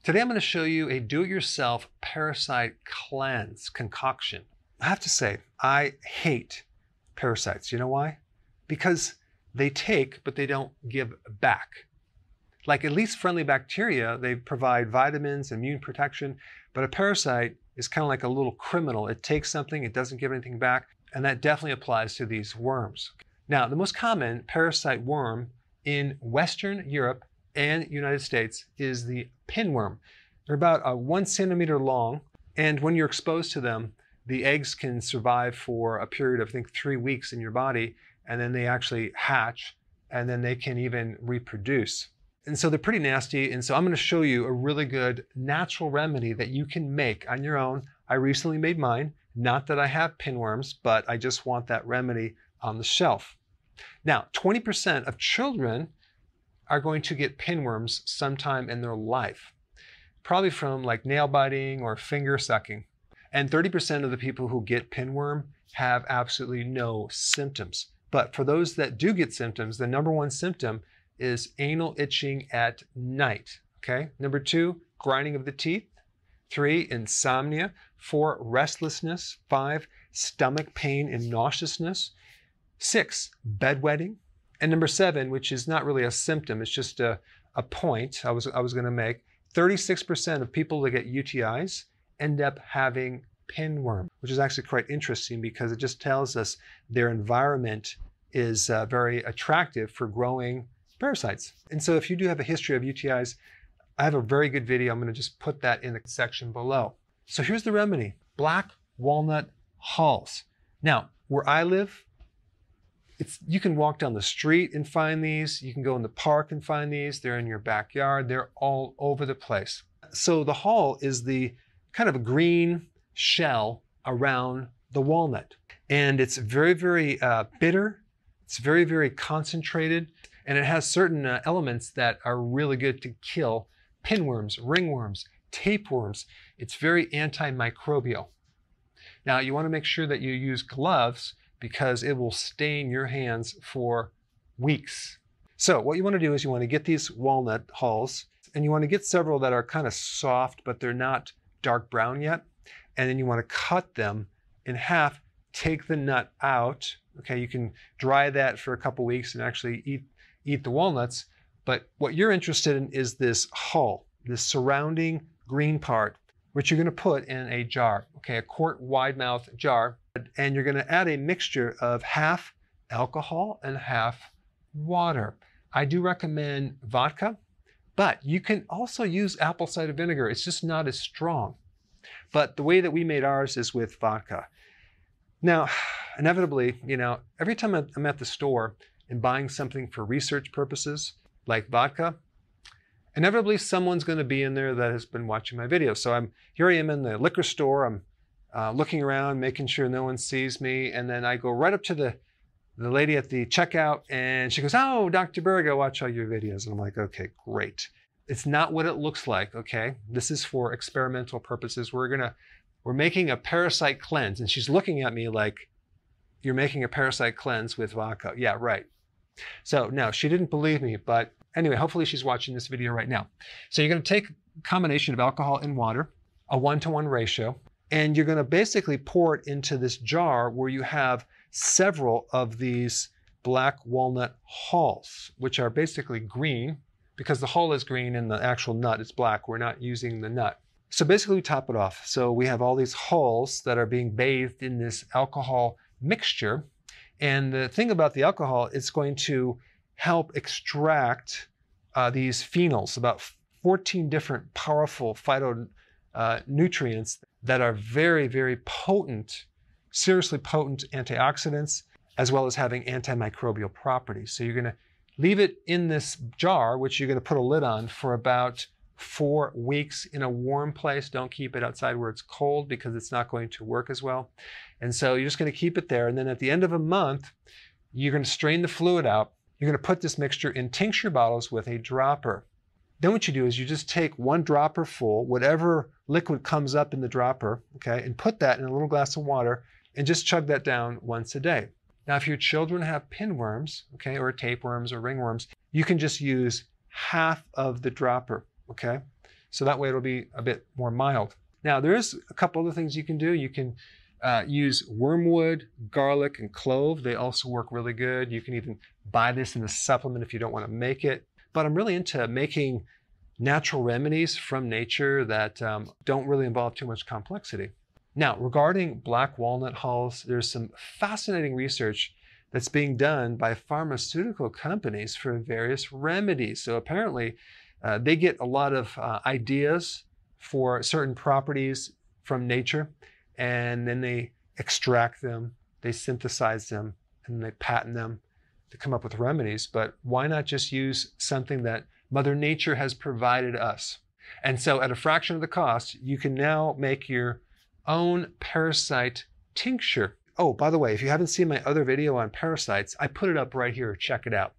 Today I'm going to show you a do-it-yourself parasite cleanse concoction. I have to say, I hate parasites. You know why? Because they take, but they don't give back. Like at least friendly bacteria, they provide vitamins, immune protection, but a parasite is kind of like a little criminal. It takes something, it doesn't give anything back, and that definitely applies to these worms. Now, the most common parasite worm in Western Europe and United States is the pinworm. They're about 1 centimeter long, and when you're exposed to them, the eggs can survive for a period of, I think, 3 weeks in your body, and then they actually hatch, and then they can even reproduce. And so they're pretty nasty, and so I'm going to show you a really good natural remedy that you can make on your own. I recently made mine. Not that I have pinworms, but I just want that remedy on the shelf. Now, 20% of children are going to get pinworms sometime in their life, probably from like nail biting or finger sucking. And 30% of the people who get pinworm have absolutely no symptoms. But for those that do get symptoms, the number one symptom is anal itching at night. Okay. Number 2, grinding of the teeth. 3, insomnia. 4, restlessness. 5, stomach pain and nauseousness. 6, bedwetting. And number 7, which is not really a symptom, it's just a point I was going to make. 36% of people that get UTIs end up having pinworm, which is actually quite interesting because it just tells us their environment is very attractive for growing parasites. And so if you do have a history of UTIs, I have a very good video. I'm going to just put that in the section below. So here's the remedy: black walnut hulls. Now, where I live, you can walk down the street and find these. You can go in the park and find these. They're in your backyard. They're all over the place. So the hull is the kind of a green shell around the walnut. And it's very, very bitter. It's very, very concentrated. And it has certain elements that are really good to kill pinworms, ringworms, tapeworms. It's very antimicrobial. Now, you want to make sure that you use gloves because it will stain your hands for weeks. So what you want to do is you want to get these walnut hulls, and you want to get several that are kind of soft, but they're not dark brown yet. And then you want to cut them in half, take the nut out. Okay, you can dry that for a couple weeks and actually eat the walnuts. But what you're interested in is this hull, this surrounding green part, which you're going to put in a jar, okay, a quart wide mouth jar. And you're going to add a mixture of half alcohol and half water. I do recommend vodka, but you can also use apple cider vinegar. It's just not as strong. But the way that we made ours is with vodka. Now, inevitably, every time I'm at the store and buying something for research purposes, like vodka, inevitably someone's going to be in there that has been watching my videos. So here I am in the liquor store. I'm looking around, making sure no one sees me. And then I go right up to the lady at the checkout, and she goes, "Oh, Dr. Berg, I watch all your videos." And I'm like, okay, great. It's not what it looks like, okay? This is for experimental purposes. We're making a parasite cleanse. And she's looking at me like, "You're making a parasite cleanse with vodka." Yeah, right. So no, she didn't believe me. But anyway, hopefully she's watching this video right now. So you're going to take a combination of alcohol and water, a 1-to-1 ratio. And you're going to basically pour it into this jar where you have several of these black walnut hulls, which are basically green because the hull is green and the actual nut is black. We're not using the nut. So basically we top it off. So we have all these hulls that are being bathed in this alcohol mixture. And the thing about the alcohol, it's going to help extract these phenols, about 14 different powerful phytonutrients that are very, very potent, seriously potent antioxidants, as well as having antimicrobial properties. So you're going to leave it in this jar, which you're going to put a lid on for about 4 weeks in a warm place. Don't keep it outside where it's cold because it's not going to work as well. And so you're just going to keep it there. And then at the end of a month, you're going to strain the fluid out. You're going to put this mixture in tincture bottles with a dropper. Then what you do is you just take 1 dropper full, whatever liquid comes up in the dropper, okay, and put that in a little glass of water and just chug that down once a day. Now, if your children have pinworms, okay, or tapeworms or ringworms, you can just use half of the dropper, okay? So that way it'll be a bit more mild. Now, there's a couple other things you can do. You can use wormwood, garlic, and clove. They also work really good. You can even buy this in a supplement if you don't want to make it. But I'm really into making natural remedies from nature that don't really involve too much complexity. Now, regarding black walnut hulls, there's some fascinating research that's being done by pharmaceutical companies for various remedies. So apparently, they get a lot of ideas for certain properties from nature, and then they extract them, they synthesize them, and they patent them to come up with remedies. But why not just use something that Mother Nature has provided us? And so at a fraction of the cost, you can now make your own parasite tincture. Oh, by the way, if you haven't seen my other video on parasites, I put it up right here. Check it out.